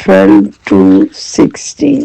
12 to 16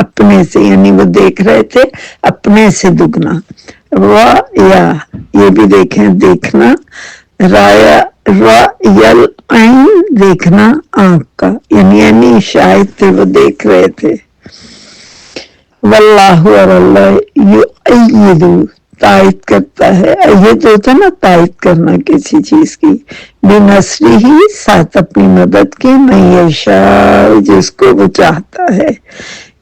اپنے سے، یعنی وہ دیکھ رہے تھے اپنے سے دگنا، یا یہ بھی دیکھیں دیکھنا، رایل عین دیکھنا آنکھ کا، یعنی شاید تھے وہ دیکھ رہے تھے. واللہ اور اللہ یؤید تائید کرتا ہے، یہ تو ہوتا نا تائید کرنا کسی چیز کی، بنصرہ ہی ساتھ اپنی مدد کے، من یشاء جس کو وہ چاہتا ہے.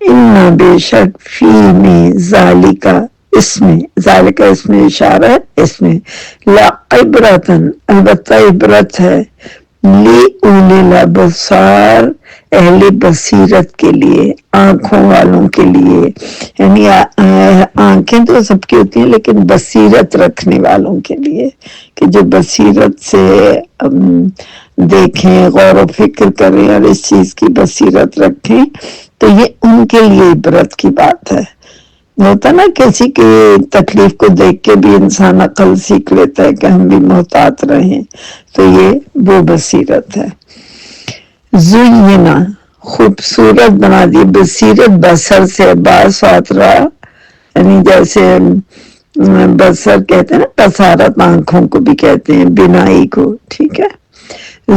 ان بے شک فی میں ذالکا، اس میں ذالکا اس میں اشارہ ہے، اس میں لعبرتن البتہ عبرت ہے، لی اولی الابصار اہل بصیرت کے لیے، آنکھوں والوں کے لیے، یعنی آنکھیں تو سب کی ہوتی ہیں لیکن بصیرت رکھنے والوں کے لیے، کہ جو بصیرت سے دیکھیں، غور و فکر کریں اور اس چیز کی بصیرت رکھیں، تو یہ ان کے لیے عبرت کی بات ہے. ہوتا نا کسی کی تکلیف کو دیکھ کے بھی انسان عقل سیکھ لیتا ہے کہ ہم بھی محتاط رہیں، تو یہ وہ بصیرت ہے. زینا خوبصورت بنا دی، بصیرت بصر سے باس آترا، یعنی جیسے بصر کہتے ہیں نا، بصارت آنکھوں کو بھی کہتے ہیں، بینائی کو، ٹھیک ہے.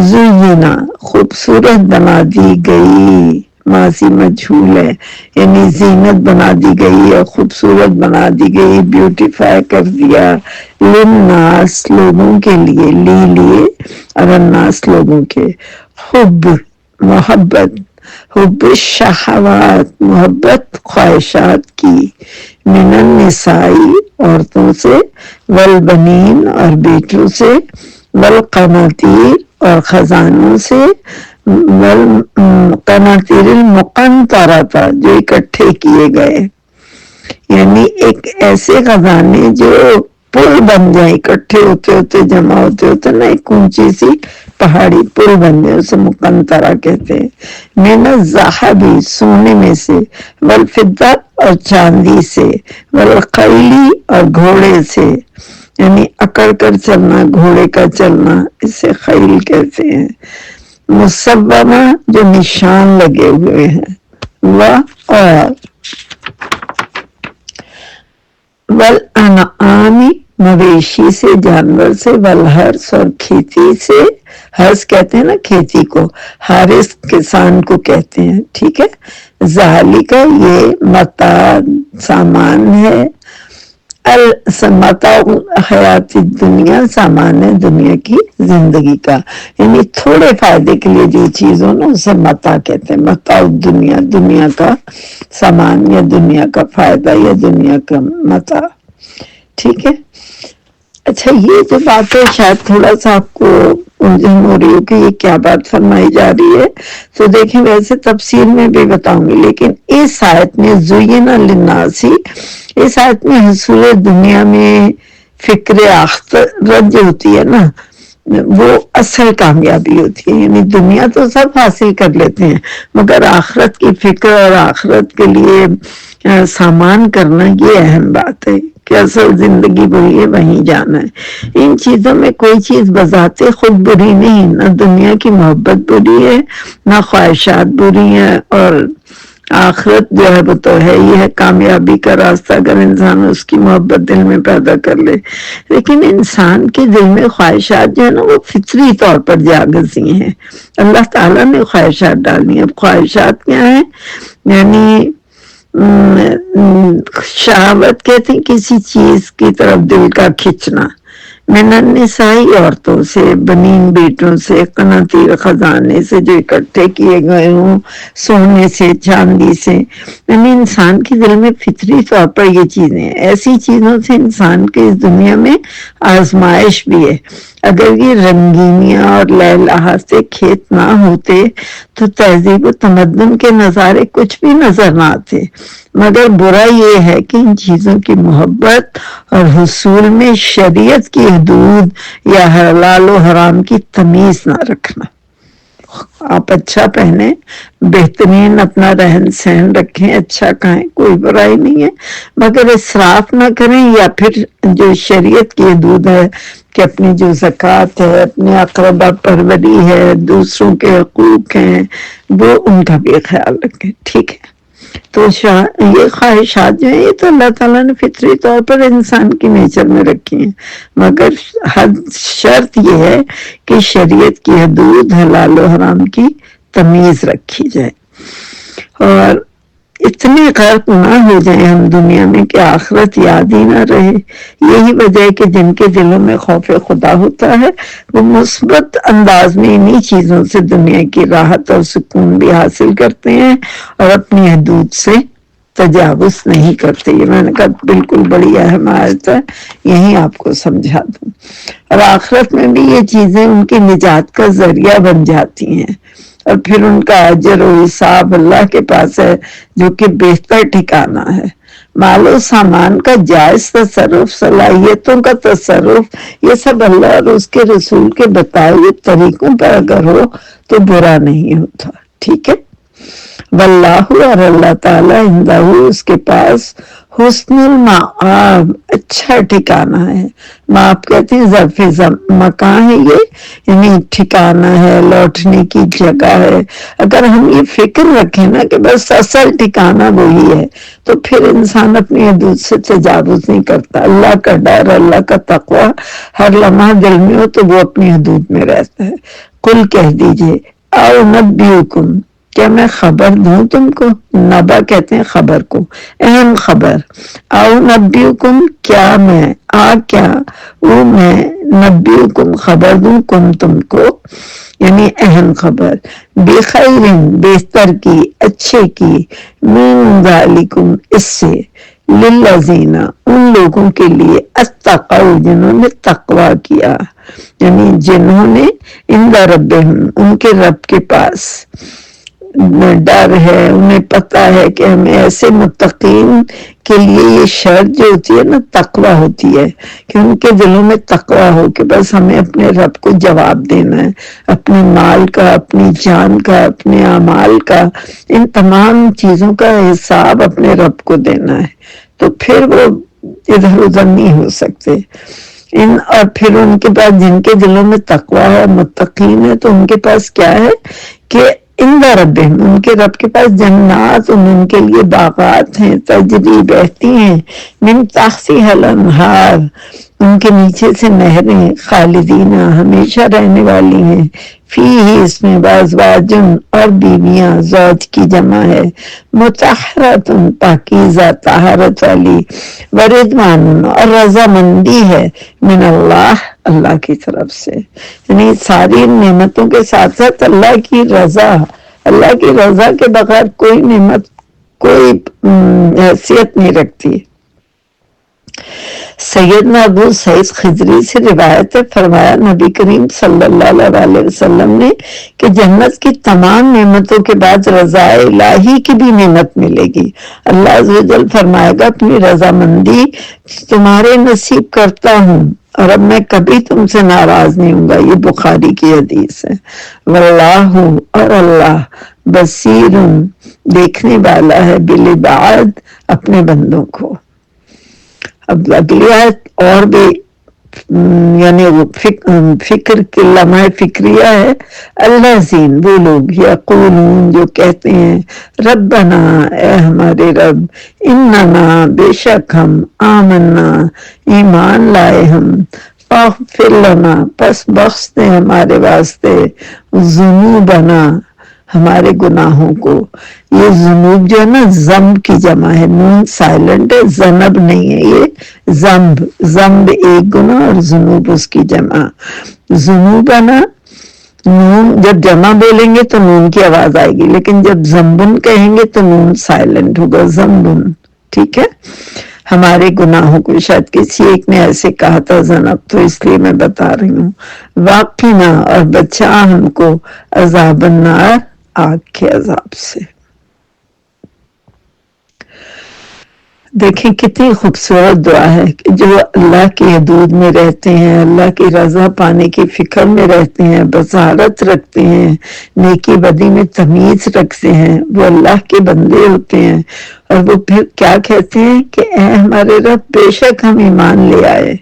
زینا خوبصورت بنا دی گئی، ماضی مجھول ہے، یعنی زینت بنا دی گئی یا خوبصورت بنا دی گئی، بیوٹیفائی کر دیا، للناس لوگوں کے لیے اور الناس لوگوں کے، حب محبت، حب الشہوات محبت خواہشات کی، من النسائی عورتوں سے، والبنین اور بیٹوں سے، والقناطیر اور خزانوں سے، والقناطیر المقنطرہ جو اکٹھے کیے گئے، یعنی ایک ایسے خزانے جو پل بن جائیں، اکٹھے ہوتے ہوتے جمع ہوتے ہوتے نا، ایک اونچی سی پہاڑی پل بن جائے، اسے مقنطرہ کہتے ہیں. من الذہب سونے میں سے، والفضہ اور چاندی سے، والخیل اور گھوڑے سے، یعنی اکڑ کر چلنا، گھوڑے کا چلنا، اسے خیل کہتے ہیں. مسومہ جو نشان لگے ہوئے ہیں، اور والانعام مویشی سے، جانور سے، والحرث اور کھیتی سے، حرث کہتے ہیں نا کھیتی کو، حارث کسان کو کہتے ہیں، ٹھیک ہے. ذالک یہ متاع سامان ہے، متاع حیات دنیا سامان ہے دنیا کی زندگی کا، یعنی تھوڑے فائدے کے لیے جو چیز ہو نا اسے متاع کہتے ہیں، متاع دنیا، دنیا کا سامان یا دنیا کا فائدہ یا دنیا کا متاع، ٹھیک ہے. اچھا یہ جو بات ہے شاید تھوڑا سا آپ کو الجھن ہو رہی ہو کہ یہ کیا بات فرمائی جا رہی ہے، تو دیکھیں ویسے تفسیر میں بھی بتاؤں گی، لیکن اس آیت میں زینا للناس، اس آیت میں حصول دنیا میں فکر آخرت جو ہوتی ہے نا وہ اصل کامیابی ہوتی ہے، یعنی دنیا تو سب حاصل کر لیتے ہیں مگر آخرت کی فکر اور آخرت کے لیے سامان کرنا یہ اہم بات ہے کہ اصل زندگی وہی ہے، وہیں جانا ہے. ان چیزوں میں کوئی چیز بذات خود بری نہیں، نہ دنیا کی محبت بری ہے نہ خواہشات بری ہیں، اور آخرت جو ہے وہ تو ہے ہی ہے کامیابی کا راستہ اگر انسان اس کی محبت دل میں پیدا کر لے. لیکن انسان کے دل میں خواہشات جو ہے نا وہ فطری طور پر جاگزی ہیں، اللہ تعالیٰ نے خواہشات ڈالنی. اب خواہشات کیا ہیں؟ یعنی شہوت کہتے ہیں کسی چیز کی طرف دل کا کھچنا، من النسائی عورتوں سے، بنین بیٹوں سے، قناطیر خزانے سے جو اکٹھے کیے گئے ہوں، سونے سے، چاندی سے، یعنی انسان کے دل میں فطری طور پر یہ چیزیں، ایسی چیزوں سے انسان کے اس دنیا میں آزمائش بھی ہے. اگر یہ رنگینیاں اور لہلاہتے کھیت نہ ہوتے تو تہذیب و تمدن کے نظارے کچھ بھی نظر نہ آتے، مگر برا یہ ہے کہ ان چیزوں کی محبت اور حصول میں شریعت کی حدود یا حلال و حرام کی تمیز نہ رکھنا. آپ اچھا پہنیں، بہترین اپنا رہن سہن رکھیں، اچھا کھائیں، کوئی برائی نہیں ہے، مگر اسراف نہ کریں، یا پھر جو شریعت کی حدود ہے کہ اپنی جو زکوٰۃ ہے، اپنے اقربا پروری ہے، دوسروں کے حقوق ہیں، وہ ان کا بھی خیال رکھیں، ٹھیک ہے. تو یہ خواہشات جو ہیں یہ تو اللہ تعالیٰ نے فطری طور پر انسان کی نیچر میں رکھی ہیں، مگر شرط یہ ہے کہ شریعت کی حدود حلال و حرام کی تمیز رکھی جائے، اور اتنے غرق نہ ہو جائیں ہم دنیا میں کہ آخرت یاد ہی نہ رہے۔ یہی وجہ ہے کہ جن کے دلوں میں خوف خدا ہوتا ہے وہ مثبت انداز میں انہی چیزوں سے دنیا کی راحت اور سکون بھی حاصل کرتے ہیں اور اپنی حدود سے تجاوز نہیں کرتے۔ یہ میں نے کہا بالکل بڑی اہم آیت ہے، یہی آپ کو سمجھا دوں۔ اور آخرت میں بھی یہ چیزیں ان کی نجات کا ذریعہ بن جاتی ہیں، اور پھر ان کا اجر و حساب اللہ کے پاس ہے جو کہ بہتر ٹھکانہ ہے۔ مال و سامان کا جائز تصرف، صلاحیتوں کا تصرف، یہ سب اللہ اور اس کے رسول کے بتائے ہوئے طریقوں پر اگر ہو تو برا نہیں ہوتا، ٹھیک ہے۔ واللہ، اور اللہ تعالیٰ، عندہ، اس کے پاس، حسن المآب، اچھا ٹھکانہ ہے۔ مآب کہتے ہیں ظرف مکان ہے یہ، یعنی ٹھکانہ ہے، لوٹنے کی جگہ ہے۔ اگر ہم یہ فکر رکھیں نا کہ بس اصل ٹھکانہ وہی ہے تو پھر انسان اپنی حدود سے تجاوز نہیں کرتا۔ اللہ کا ڈر، اللہ کا تقوی ہر لمحہ دل میں ہو تو وہ اپنی حدود میں رہتا ہے۔ قل کہہ دیجئے، او نبیکم، کیا میں خبر دوں تم کو؟ نبا کہتے ہیں خبر کو، اہم خبر۔ او نبیکم، کیا میں، کیا وہ میں، نبیکم خبر دوں کم تم کو، یعنی اہم خبر، بخیر، بہتر کی، اچھے کی، من ذالکم، اس سے، للذین، ان لوگوں کے لیے، اتقوا، جنہوں نے تقوی کیا، یعنی جنہوں نے عند ربہم، ان کے رب کے پاس ڈر ہے، انہیں پتہ ہے کہ ہمیں ایسے متقین کے لیے یہ شرط جو ہوتی ہے نا تقوی ہوتی ہے کہ ان کے دلوں میں تقوی ہو کہ بس ہمیں اپنے رب کو جواب دینا ہے، اپنے مال کا، اپنی جان کا، اپنے اعمال کا، ان تمام چیزوں کا حساب اپنے رب کو دینا ہے، تو پھر وہ ادھر ادھر نہیں ہو سکتے۔ اور پھر ان کے پاس، جن کے دلوں میں تقوی ہے، متقین ہے، تو ان کے پاس کیا ہے کہ عند ربہم، ان کے رب کے پاس جنات، ان کے لیے باغات ہیں، تجری، بہتی ہیں، من تحتہا الانہار، ان کے نیچے سے نہریں، خالدین، ہمیشہ رہنے والی ہیں، فیہ، اس میں، وازواجن، اور بیویاں، زوج کی جمع ہے، مطہرۃ، پاکیزہ، طہارت والی، ورضوان، اور رضامندی ہے، من اللہ، اللہ کی طرف سے، یعنی ساری نعمتوں کے ساتھ ساتھ اللہ کی رضا، اللہ کی رضا کے بغیر کوئی نعمت کوئی حیثیت نہیں رکھتی۔ سیدنا ابو سعید خدری سے روایت ہے، فرمایا نبی کریم صلی اللہ علیہ وسلم نے کہ جنت کی تمام نعمتوں کے بعد رضا الہی کی بھی نعمت ملے گی۔ اللہ عز و جل فرمائے گا اپنی رضامندی تمہارے نصیب کرتا ہوں اور اب میں کبھی تم سے ناراض نہیں ہوں گا، یہ بخاری کی حدیث ہے۔ واللہ، اور اللہ، بصیر، دیکھنے والا ہے، بالعباد، اپنے بندوں کو۔ اب اگلی آیت اور بھی یعنی فکر کی لمحہ فکریہ ہے۔ الذین، وہ لوگ، یقولون، جو کہتے ہیں، ربنا، اے ہمارے رب، اننا، بے شک ہم، آمنا، ایمان لائے ہم، فاغفر لنا، پس بخش دے ہمارے واسطے، ذنوبنا، ہمارے گناہوں کو۔ یہ ذنوب جو ہے نا ذنب کی جمع ہے، نون سائلنٹ ہے، ذنب نہیں ہے، یہ ذنب، ذنب ایک گناہ اور ذنوب اس کی جمع۔ ذنوبنا، نون جب جمع بولیں گے تو نون کی آواز آئے گی، لیکن جب ذنبن کہیں گے تو نون سائلنٹ ہوگا، ذنبن، ٹھیک ہے۔ ہمارے گناہوں کو، شاید کسی ایک نے ایسے کہا تھا زنب، تو اس لیے میں بتا رہی ہوں۔ واقعنا، اور بچا ہم کو، عذاب النار، آگ کے عذاب سے۔ دیکھیں کتنی خوبصورت دعا ہے کہ جو اللہ کی حدود میں رہتے ہیں، اللہ کی رضا پانے کی فکر میں رہتے ہیں، بصارت رکھتے ہیں، نیکی بدی میں تمیز رکھتے ہیں، وہ اللہ کے بندے ہوتے ہیں، اور وہ پھر کیا کہتے ہیں کہ اے ہمارے رب، بے شک ہم ایمان لے آئے،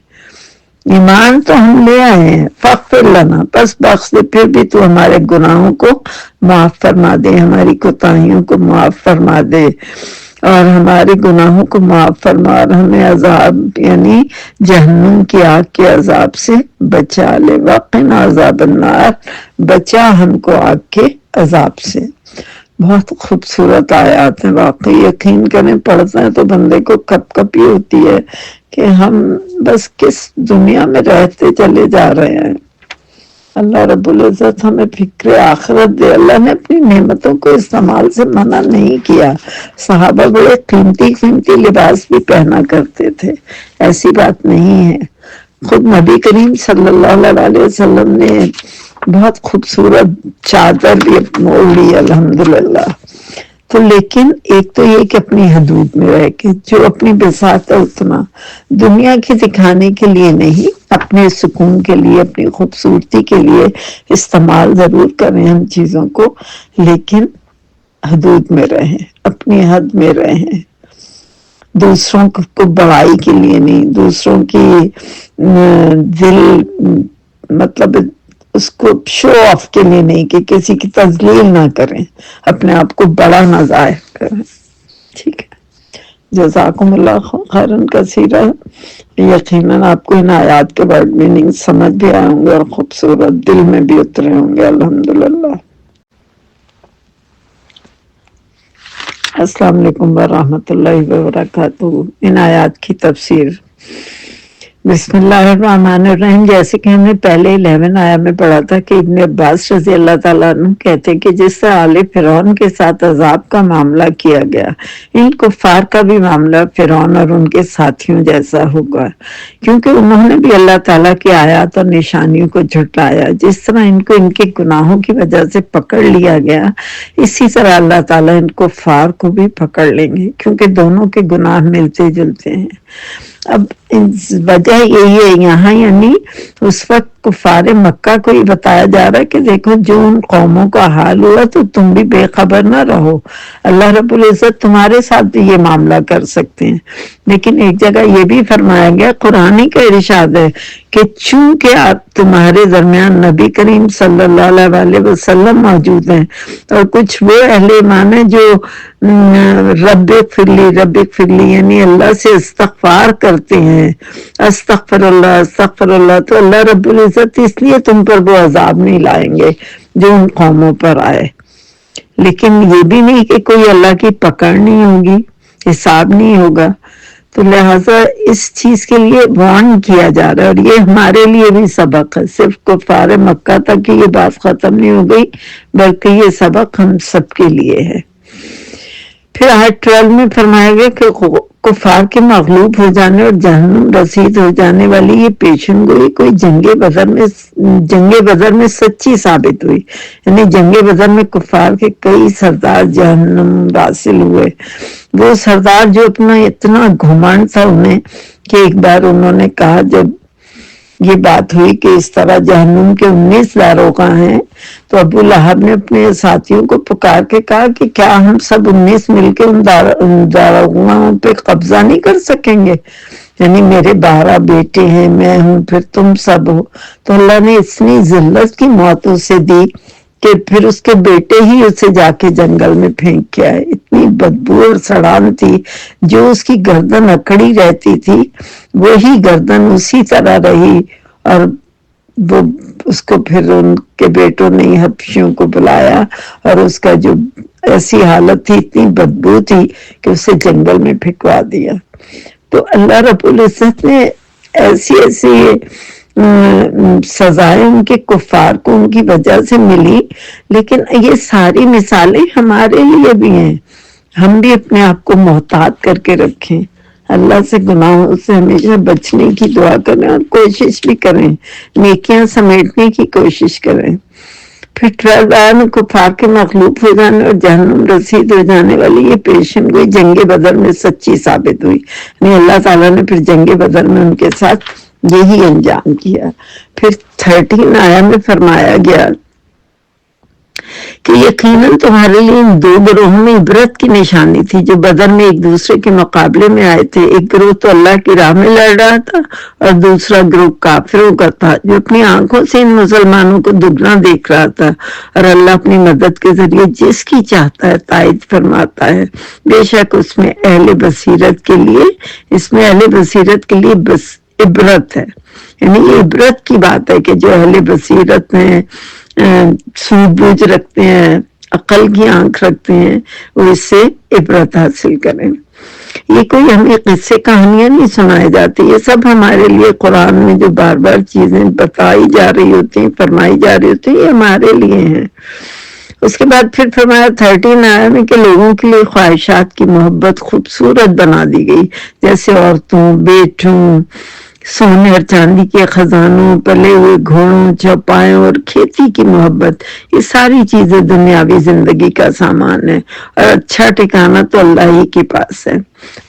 ایمان تو ہم لے آئے ہیں، فاغفر لنا، بس بخش دے، پھر بھی تو ہمارے گناہوں کو معاف فرما دے، ہماری کوتاہیوں کو معاف فرما دے اور ہمارے گناہوں کو معاف فرما، اور ہمیں عذاب یعنی جہنم کی آگ کے عذاب سے بچا لے، وقنا عذاب النار، بچا ہم کو آگ کے عذاب سے۔ بہت خوبصورت آیات ہیں، واقعی یقین کریں پڑھتے ہیں تو بندے کو کپ کپی ہوتی ہے کہ ہم بس کس دنیا میں رہتے چلے جا رہے ہیں۔ اللہ رب العزت ہمیں فکر آخرت دے۔ اللہ نے اپنی نعمتوں کو استعمال سے منع نہیں کیا، صحابہ بڑے قیمتی قیمتی لباس بھی پہنا کرتے تھے، ایسی بات نہیں ہے۔ خود نبی کریم صلی اللہ علیہ وسلم نے بہت خوبصورت چادر بھی اوڑھی الحمدللہ۔ تو لیکن ایک تو یہ کہ اپنی حدود میں رہ کے، جو اپنی بساط ہے اتنا، دنیا کی دکھانے کے لیے نہیں، اپنے سکون کے لیے، اپنی خوبصورتی کے لیے استعمال ضرور کریں ہم چیزوں کو، لیکن حدود میں رہیں، اپنی حد میں رہیں، دوسروں کو بڑائی کے لیے نہیں، دوسروں کی دل مطلب اس کو شو آف کے لیے نہیں، کہ کسی کی تذلیل نہ کریں، اپنے آپ کو بڑا نہ ظاہر کریں۔ ٹھیک ہے، جزاکم اللہ خیرن کثیرا۔ یقیناً آپ کو ان آیات کے ورڈ میننگ سمجھ بھی آئے ہوں گے اور خوبصورت دل میں بھی اترے ہوں گے الحمدللہ۔ السلام علیکم ورحمۃ اللہ وبرکاتہ۔ ان آیات کی تفسیر، بسم اللہ الرحمن الرحیم۔ جیسے کہ ہم نے پہلے 11 آیا میں پڑھا تھا کہ ابن عباس رضی اللہ تعالیٰ عنہ کہتے کہ جس طرح آل فرعون کے ساتھ عذاب کا معاملہ کیا گیا، ان کفار کا بھی معاملہ فرعون اور ان کے ساتھیوں جیسا ہوگا، کیونکہ انہوں نے بھی اللہ تعالیٰ کی آیات اور نشانیوں کو جھٹلایا۔ جس طرح ان کو ان کے گناہوں کی وجہ سے پکڑ لیا گیا، اسی طرح اللہ تعالیٰ ان کفار کو بھی پکڑ لیں گے، کیونکہ دونوں کے گناہ ملتے جلتے ہیں۔ اب وجہ یہی ہے یہاں، یعنی اس وقت کفار مکہ کو یہ بتایا جا رہا ہے کہ دیکھو جو ان قوموں کا حال ہوا تو تم بھی بے خبر نہ رہو، اللہ رب العزت تمہارے ساتھ بھی یہ معاملہ کر سکتے ہیں۔ لیکن ایک جگہ یہ بھی فرمایا گیا، قرآن کا ارشاد ہے کہ چونکہ آپ تمہارے درمیان نبی کریم صلی اللہ علیہ وسلم موجود ہیں اور کچھ وہ اہل ایمان ہیں جو رب اغفر لی یعنی اللہ سے استغفار کرتے ہیں، استغفر اللہ، تو اللہ رب العزت اس لیے تم پر وہ عذاب نہیں لائیں گے جو ان قوموں پر آئے۔ لیکن یہ بھی نہیں کہ کوئی اللہ کی پکڑ نہیں ہوگی، حساب نہیں ہوگا۔ تو لہٰذا اس چیز کے لیے وارن کیا جا رہا ہے، اور یہ ہمارے لیے بھی سبق ہے، صرف کفار مکہ تک یہ بات ختم نہیں ہو گئی، بلکہ یہ سبق ہم سب کے لیے ہے۔ پھر آیت 12 میں فرمایا گیا کہ کفار کے مغلوب ہو جانے اور جہنم رسید ہو جانے والی یہ پیشن گوئی کوئی جنگ بدر میں سچی ثابت ہوئی، یعنی جنگ بدر میں کفار کے کئی سردار جہنم واصل ہوئے۔ وہ سردار جو اپنا اتنا گھمنڈ تھا انہیں کہ ایک بار انہوں نے کہا، جب یہ بات ہوئی کہ اس طرح جہنم کے 19 داروغہ ہیں، تو ابو لہب نے اپنے ساتھیوں کو پکار کے کہا کہ کیا ہم سب 19 مل کے ان داروغوں پہ قبضہ نہیں کر سکیں گے؟ یعنی میرے 12 بیٹے ہیں، میں ہوں، پھر تم سب ہو۔ تو اللہ نے اتنی ذلت کی موت اسے دی کہ پھر اس کے بیٹے ہی اسے جا کے جنگل میں پھینک کے آئے۔ اتنی بدبو اور سڑان تھی، جو اس کی گردن اکڑی رہتی تھی وہی گردن اسی طرح رہی، اور وہ اس کو پھر ان کے بیٹوں نے حبشیوں کو بلایا، اور اس کا جو ایسی حالت تھی، اتنی بدبو تھی کہ اسے جنگل میں پھینکوا دیا۔ تو اللہ رب العزت نے ایسی سزائیں ان کے کفار کو ان کی وجہ سے ملی، لیکن یہ ساری مثالیں ہمارے لیے بھی ہیں۔ ہم بھی اپنے آپ کو محتاط کر کے رکھیں، اللہ سے گناہوں سے ہمیشہ بچنے کی دعا کریں اور کوشش بھی کریں، نیکیاں سمیٹنے کی کوشش کریں۔ پھر 12 میں کفار کے مغلوب ہو جانے اور جہنم رسید ہو جانے والی یہ پیشن گوئی جنگ بدر میں سچی ثابت ہوئی، یعنی اللہ تعالیٰ نے پھر جنگ بدر میں ان کے ساتھ یہی انجام کیا۔ پھر 13 آیا میں فرمایا گیا کہ یقیناً تمہارے لیے ان دو گروہوں میں عبرت کی نشانی تھی جو بدر میں ایک دوسرے کے مقابلے میں آئے تھے. ایک گروہ تو اللہ کی راہ میں لڑ رہا تھا اور دوسرا گروہ کافروں کا تھا جو اپنی آنکھوں سے ان مسلمانوں کو دگنا دیکھ رہا تھا. اور اللہ اپنی مدد کے ذریعے جس کی چاہتا ہے تائید فرماتا ہے. بے شک اس میں اہل بصیرت کے لیے بس عبرت ہے. یعنی یہ عبرت کی بات ہے کہ جو اہل بصیرت ہیں، سوجھ بوجھ رکھتے ہیں، عقل کی آنکھ رکھتے ہیں، وہ اس سے عبرت حاصل کریں. یہ کوئی ہمیں قصے کہانیاں نہیں سنائے جاتی، یہ سب ہمارے لیے قرآن میں جو بار بار چیزیں بتائی جا رہی ہوتی ہیں، فرمائی جا رہی ہوتی ہیں، یہ ہمارے لیے ہیں. اس کے بعد پھر فرمایا 13 آیا میں کہ لوگوں کے لیے خواہشات کی محبت خوبصورت بنا دی گئی، جیسے عورتوں، بیٹوں، سونے اور چاندی کے خزانوں، پلے ہوئے گھوڑوں، چوپایوں اور کھیتی کی محبت. یہ ساری چیزیں دنیاوی زندگی کا سامان ہے اور اچھا ٹھکانہ تو اللہ ہی کے پاس ہے.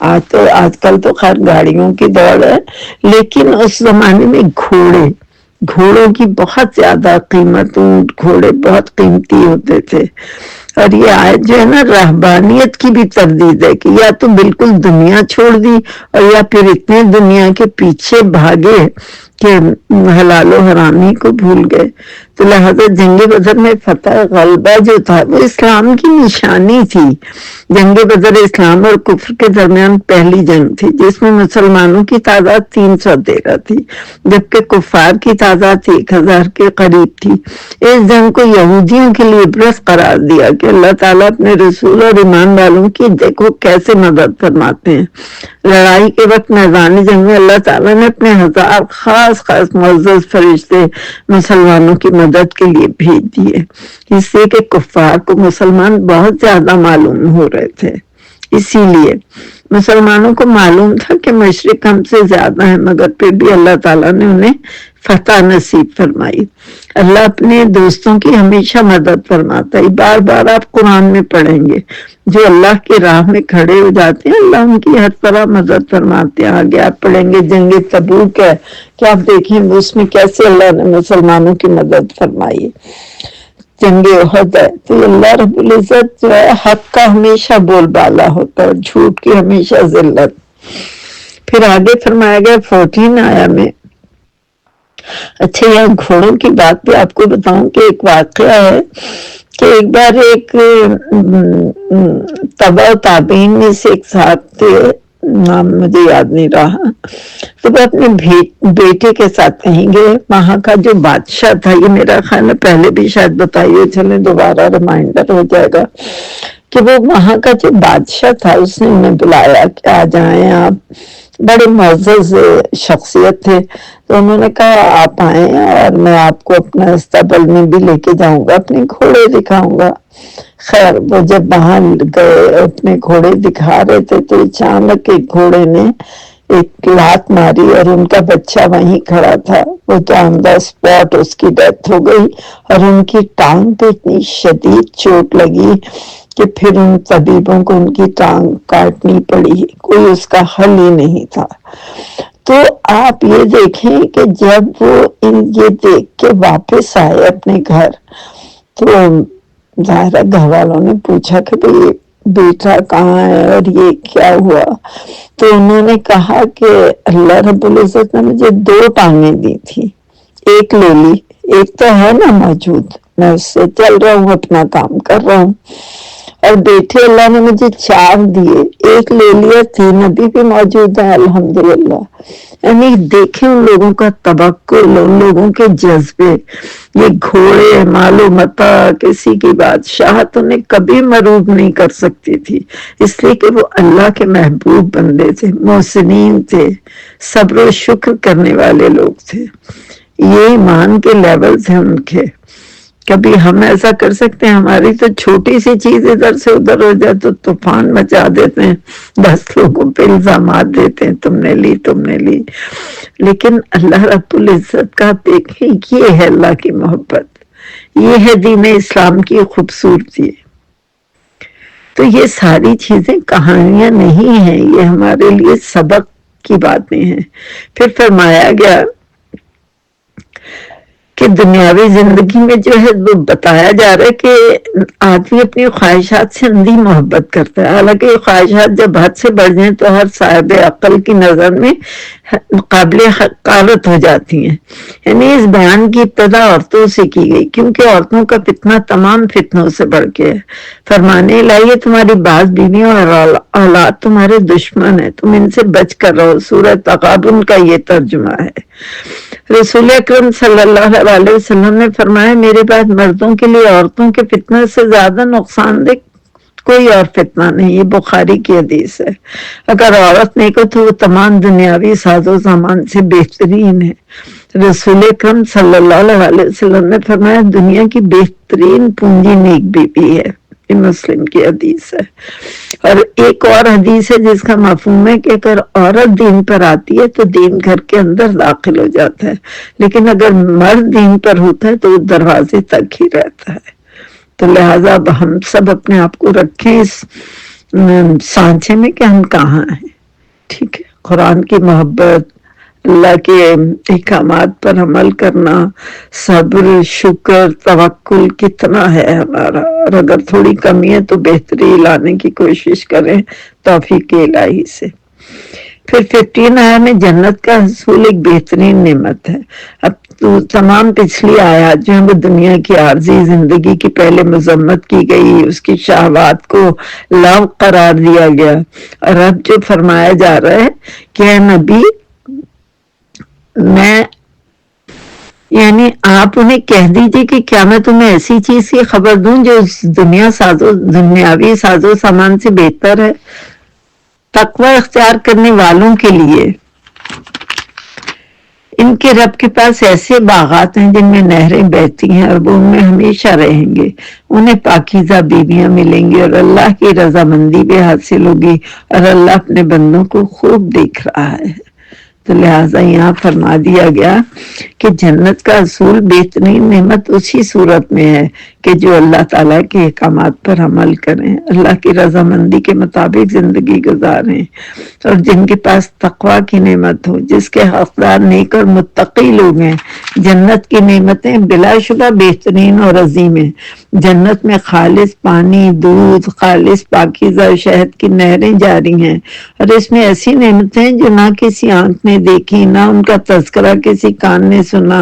آج کل تو خیر گاڑیوں کی دوڑ ہے، لیکن اس زمانے میں گھوڑوں کی بہت زیادہ قیمت، اونٹ گھوڑے بہت قیمتی ہوتے تھے. اور یہ آیت جو ہے نا رہبانیت کی بھی تردید ہے کہ یا تو بالکل دنیا چھوڑ دی اور یا پھر اتنے دنیا کے پیچھے بھاگے کہ حلال و حرامی کو بھول گئے. تو لہذا جنگ بدر میں فتح غلبہ جو تھا وہ اسلام کی نشانی تھی. جنگ بدر اسلام اور کفر کے درمیان پہلی جنگ تھی جس میں مسلمانوں کی تعداد 313 تھی جبکہ کفار کی تعداد 1000 کے قریب تھی. اس جنگ کو یہودیوں کے لیے عبرت قرار دیا کہ اللہ تعالیٰ اپنے رسول اور ایمان والوں کی دیکھو کیسے مدد فرماتے ہیں. لڑائی کے وقت میدان جنگ میں اللہ تعالیٰ نے اپنے 1000 خاص معزز فرشتے مسلمانوں کی مدد کے لیے بھیج دیے، اس لیے کہ کفار کو مسلمان بہت زیادہ معلوم ہو رہے تھے. اسی لیے مسلمانوں کو معلوم تھا کہ مشرق ہم سے زیادہ ہیں، مگر پھر بھی اللہ تعالیٰ نے انہیں فتح نصیب فرمائی. اللہ اپنے دوستوں کی ہمیشہ مدد فرماتا ہے. بار بار آپ قرآن میں پڑھیں گے جو اللہ کی راہ میں کھڑے ہو جاتے ہیں اللہ ان کی ہر طرح مدد فرماتے ہیں. آگے آپ پڑھیں گے جنگ تبوک ہے کہ آپ دیکھیں اس میں کیسے اللہ نے مسلمانوں کی مدد فرمائی. جنگ احد ہے تو اللہ رب العزت جو ہے حق کا ہمیشہ بول بالا ہوتا ہے اور جھوٹ کی ہمیشہ ذلت. پھر آگے فرمایا گیا 14 آیا میں. اچھا یہاں گھوڑوں کی بات بھی آپ کو بتاؤں کہ ایک واقعہ ہے کہ ایک بار ایک تبع تابعین میں سے ایک صاحب تھے، نام مجھے یاد نہیں رہا، تو وہ اپنے بیٹے کے ساتھ کہیں گے. وہاں کا جو بادشاہ تھا، یہ میرا خیال ہے پہلے بھی شاید بتائیے، چلیں دوبارہ ریمائنڈر ہو جائے گا، کہ وہ وہاں کا جو بادشاہ تھا اس نے انہیں بلایا کہ آ جائیں آپ. بڑے معزز شخصیت تھے تو انہوں نے کہا آپ آئیں اور میں آپ کو اپنا استقبال میں بھی لے کے جاؤں گا، اپنے گھوڑے دکھاؤں گا. خیر وہ جب وہاں گئے اپنے گھوڑے دکھا رہے تھے تو اچانک ایک گھوڑے نے ایک لات ماری اور ان کا بچہ وہیں کھڑا تھا. وہ تو آن دا اسپاٹ اس کی ڈیتھ ہو گئی اور ان کی ٹانگ پہ اتنی شدید چوٹ لگی کہ پھر ان طبیبوں کو ان کی ٹانگ کاٹنی پڑی، کوئی اس کا حل ہی نہیں تھا. تو آپ یہ دیکھیں کہ جب وہ یہ دیکھ کے واپس آئے اپنے گھر تو ظاہرہ گھر والوں نے پوچھا کہ بھئی بیٹا کہاں ہے اور یہ کیا ہوا. تو انہوں نے کہا کہ اللہ رب العزت نے مجھے 2 ٹانگیں دی تھی، ایک لے لی، ایک تو ہے نا موجود، میں اس سے چل رہا ہوں، اپنا کام کر رہا ہوں، اور بیٹے اللہ نے مجھے 4 دیے، ایک لے لیا، 3 ابھی بھی موجود ہے الحمدللہ. یعنی دیکھیں ان لوگوں کا توکل، ان لوگوں کے جذبے. یہ گھوڑے، مال و متاع، کسی کی بادشاہت انہیں کبھی مروب نہیں کر سکتی تھی، اس لیے کہ وہ اللہ کے محبوب بندے تھے، محسنین تھے، صبر و شکر کرنے والے لوگ تھے. یہ ایمان کے لیول تھے ان کے. کبھی ہم ایسا کر سکتے ہیں؟ ہماری تو چھوٹی سی چیز ادھر سے ادھر ہو جائے تو طوفان مچا دیتے ہیں، 10 لوگوں پہ الزامات دیتے ہیں تم نے لی. لیکن اللہ رب العزت کا دیکھیں، یہ ہے اللہ کی محبت، یہ ہے دین اسلام کی خوبصورتی. تو یہ ساری چیزیں کہانیاں نہیں ہیں، یہ ہمارے لیے سبق کی باتیں ہیں. پھر فرمایا گیا کہ دنیاوی زندگی میں جو ہے وہ بتایا جا رہا ہے کہ آدمی اپنی خواہشات سے اندھی محبت کرتا ہے، حالانکہ یہ خواہشات جب حد سے بڑھ جائیں تو ہر صاحب عقل کی نظر میں قابل حقارت ہو جاتی ہیں۔ یعنی اس بیان کی ابتدا عورتوں سے کی گئی، کیونکہ عورتوں کا فتنہ تمام فتنوں سے بڑھ کے ہے۔ فرمانے لائیے تمہاری بعض بیویاں اور اولاد تمہارے دشمن ہیں، تم ان سے بچ کر رہو۔ سورہ تغابن کا یہ ترجمہ ہے۔ رسول اکرم صلی اللہ علیہ وسلم نے فرمایا میرے بعد مردوں کے لیے عورتوں کے فتنہ سے زیادہ نقصان دہ کوئی اور فتنہ نہیں۔ یہ بخاری کی حدیث ہے۔ اگر عورت نیک ہو تو وہ تمام دنیاوی ساز و سامان سے بہترین ہے۔ رسول اکرم صلی اللہ علیہ وسلم نے فرمایا دنیا کی بہترین پونجی نیک بیوی ہے۔ یہ مسلم کی حدیث ہے۔ اور ایک اور حدیث ہے جس کا مفہوم ہے کہ اگر عورت دین پر آتی ہے تو دین گھر کے اندر داخل ہو جاتا ہے، لیکن اگر مرد دین پر ہوتا ہے تو وہ دروازے تک ہی رہتا ہے۔ تو لہٰذا اب ہم سب اپنے آپ کو رکھیں اس سانچے میں کہ ہم کہاں ہیں، ٹھیک ہے۔ قرآن کی محبت، اللہ کے احکامات پر عمل کرنا، صبر، شکر، توکل کتنا ہے ہمارا، اور اگر تھوڑی کمی ہے تو بہتری لانے کی کوشش کریں توفیق الہی سے۔ پھر 15 آیا میں جنت کا حصول ایک بہترین نعمت ہے۔ اب تو تمام پچھلی آیات جو ہیں وہ دنیا کی عارضی زندگی کی پہلے مذمت کی گئی، اس کی شہوات کو لغو قرار دیا گیا، اور اب جو فرمایا جا رہا ہے کہ اے نبی یعنی آپ انہیں کہہ دیجئے کہ کیا میں تمہیں ایسی چیز کی خبر دوں جو دنیاوی ساز و سامان سے بہتر ہے۔ تقوی اختیار کرنے والوں کے لیے ان کے رب کے پاس ایسے باغات ہیں جن میں نہریں بہتی ہیں اور وہ ان میں ہمیشہ رہیں گے، انہیں پاکیزہ بیویاں ملیں گی اور اللہ کی رضامندی بھی حاصل ہوگی، اور اللہ اپنے بندوں کو خوب دیکھ رہا ہے۔ تو لہٰذا یہاں فرما دیا گیا کہ جنت کا اصول بہترین نعمت اسی صورت میں ہے کہ جو اللہ تعالیٰ کے احکامات پر عمل کریں، اللہ کی رضامندی کے مطابق زندگی گزاریں، اور جن کے پاس تقوی کی نعمت ہو، جس کے حقدار نیک اور متقی لوگ ہیں۔ جنت کی نعمتیں بلا شبہ بہترین اور عظیم ہیں۔ جنت میں خالص پانی، دودھ، خالص پاکیزہ شہد کی نہریں جاری ہیں، اور اس میں ایسی نعمتیں جو نہ کسی آنکھ نے دیکھی، نہ ان کا تذکرہ کسی کان نے سنا،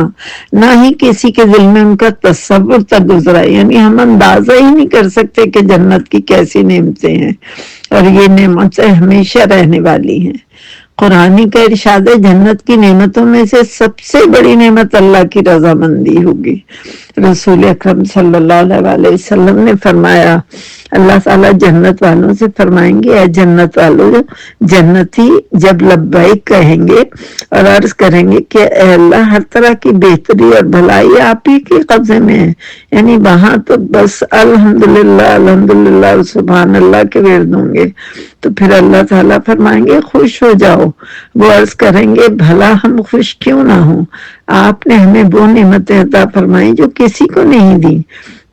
نہ ہی کسی کے دل میں ان کا تصور تک گزرا۔ یعنی ہم اندازہ ہی نہیں کر سکتے کہ جنت کی کیسی نعمتیں ہیں، اور یہ نعمتیں ہمیشہ رہنے والی ہیں۔ قرآن کا ارشاد ہے جنت کی نعمتوں میں سے سب سے بڑی نعمت اللہ کی رضامندی ہوگی۔ رسول اکرم صلی اللہ علیہ وسلم نے فرمایا اللہ تعالیٰ جنت والوں سے فرمائیں گے اے جنت والوں، جنتی جب لبیک کہیں گے اور عرض کریں گے کہ اے اللہ ہر طرح کی بہتری اور بھلائی آپ ہی کے قبضے میں ہے، یعنی وہاں تو بس الحمدللہ الحمدللہ سبحان اللہ کے ورد ہوں گے، تو پھر اللہ تعالیٰ فرمائیں گے خوش ہو جاؤ۔ وہ عرض کریں گے بھلا ہم خوش کیوں نہ ہوں، آپ نے ہمیں وہ نعمتیں عطا فرمائیں جو کسی کو نہیں دی۔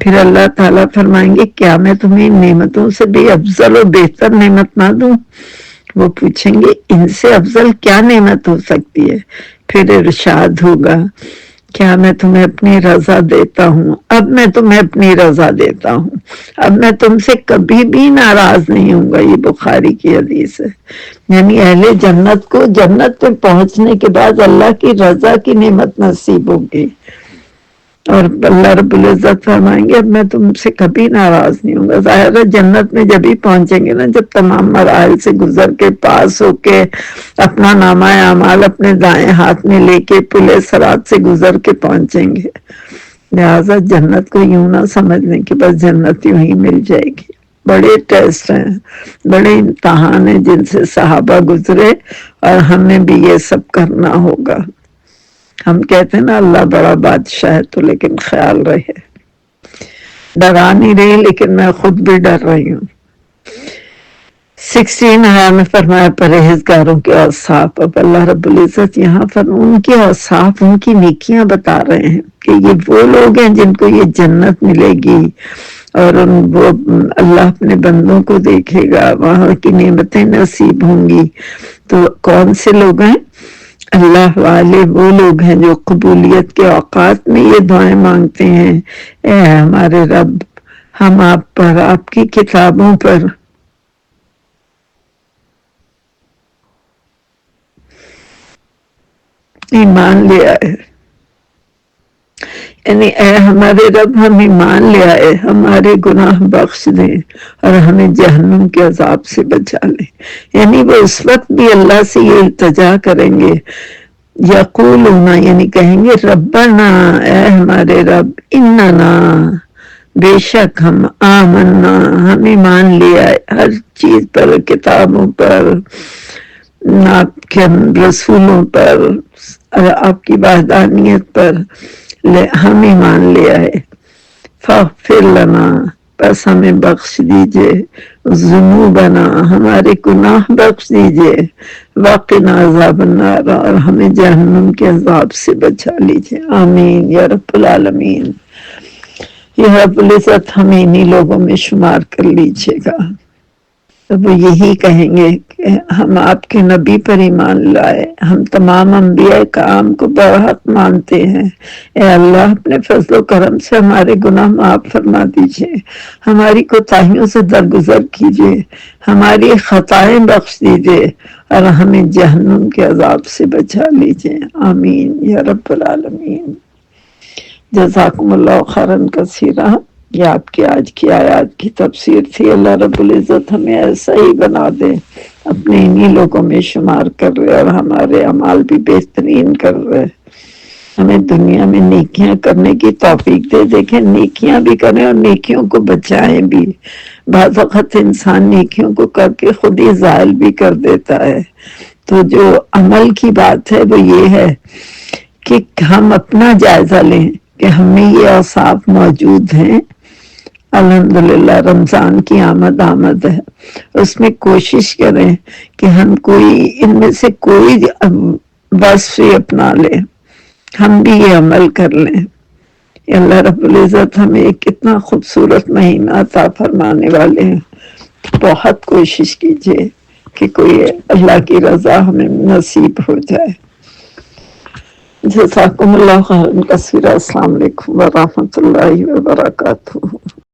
پھر اللہ تعالیٰ فرمائیں گے کیا میں تمہیں ان نعمتوں سے بھی افضل و بہتر نعمت نہ دوں؟ وہ پوچھیں گے ان سے افضل کیا نعمت ہو سکتی ہے؟ پھر ارشاد ہوگا کیا میں تمہیں اپنی رضا دیتا ہوں، اب میں تمہیں اپنی رضا دیتا ہوں، اب میں تم سے کبھی بھی ناراض نہیں ہوں گا۔ یہ بخاری کی حدیث ہے۔ یعنی اہل جنت کو جنت پہ پہنچنے کے بعد اللہ کی رضا کی نعمت نصیب ہوگی، اور اللہ رب العزت فرمائیں گے اب میں تم سے کبھی ناراض نہیں ہوں گا۔ ظاہر ہے جنت میں جب ہی پہنچیں گے نا جب تمام مراحل سے گزر کے پاس ہو کے اپنا نامہ اعمال اپنے دائیں ہاتھ میں لے کے پل صراط سے گزر کے پہنچیں گے۔ لہٰذا جنت کو یوں نہ سمجھنے کہ بس جنت یوں ہی مل جائے گی، بڑے ٹیسٹ ہیں، بڑے امتحان ہیں جن سے صحابہ گزرے، اور ہمیں بھی یہ سب کرنا ہوگا۔ ہم کہتے ہیں نا اللہ بڑا بادشاہ ہے، تو لیکن خیال رہے، ڈرا نہیں رہی لیکن میں خود بھی ڈر رہی ہوں۔ 16 میں فرمایا پرہیزگاروں کے اوصاف۔ اب اللہ رب العزت یہاں پر ان کے اوصاف، ان کی نیکیاں بتا رہے ہیں کہ یہ وہ لوگ ہیں جن کو یہ جنت ملے گی، اور وہ اللہ اپنے بندوں کو دیکھے گا، وہاں کی نعمتیں نصیب ہوں گی۔ تو کون سے لوگ ہیں؟ اللہ والے وہ لوگ ہیں جو قبولیت کے اوقات میں یہ دعائیں مانگتے ہیں، اے ہمارے رب ہم آپ پر، آپ کی کتابوں پر ایمان لے آئے، یعنی اے ہمارے رب ہم ایمان لے آئے، ہمارے گناہ بخش دیں اور ہمیں جہنم کے عذاب سے بچا لیں۔ یعنی وہ اس وقت بھی اللہ سے یہ التجا کریں گے، یقولون یعنی کہیں گے ربنا اے ہمارے رب، اننا بے شک ہم، آمنا ہم ایمان لے آئے ہر چیز پر، کتابوں پر، آپ کے رسولوں پر، آپ کی وحدانیت پر ہم ایمان لے آئے، فاغفر لنا بس ہمیں بخش دیجئے، ذنوبنا ہمارے گناہ بخش دیجئے، وقنا عذاب النار اور ہمیں جہنم کے عذاب سے بچا لیجئے، آمین یا رب العالمین۔ یا رب العزت ہمیں انہی لوگوں میں شمار کر لیجئے گا۔ تو وہ یہی کہیں گے کہ ہم آپ کے نبی پر ایمان لائے، ہم تمام انبیاء کرام کو برحق مانتے ہیں، اے اللہ اپنے فضل و کرم سے ہمارے گناہ معاف فرما دیجئے، ہماری کوتاہیوں سے درگزر کیجئے، ہماری خطائیں بخش دیجئے اور ہمیں جہنم کے عذاب سے بچا لیجئے، آمین یا رب العالمین۔ جزاکم اللہ خیرا کثیرا۔ یہ آپ کی آج کی آیات کی تفسیر تھی۔ اللہ رب العزت ہمیں ایسا ہی بنا دے، اپنے انہی لوگوں میں شمار کر رہے اور ہمارے اعمال بھی بہترین کر رہے، ہمیں دنیا میں نیکیاں کرنے کی توفیق دے۔ دیکھیں نیکیاں بھی کریں اور نیکیوں کو بچائیں بھی، بعض وقت انسان نیکیوں کو کر کے خود ہی زائل بھی کر دیتا ہے۔ تو جو عمل کی بات ہے وہ یہ ہے کہ ہم اپنا جائزہ لیں کہ ہمیں یہ اوصاف موجود ہیں، الحمدللہ رمضان کی آمد ہے، اس میں کوشش کریں کہ ہم کوئی ان میں سے کوئی وصف اپنا لیں، ہم بھی یہ عمل کر لیں۔ اللہ رب العزت ہمیں ایک کتنا خوبصورت مہینہ عطا فرمانے والے ہیں، بہت کوشش کیجئے کہ کوئی اللہ کی رضا ہمیں نصیب ہو جائے۔ جزاکم اللہ خیرا کثیرا۔ السلام علیکم ورحمۃ اللہ وبرکاتہ۔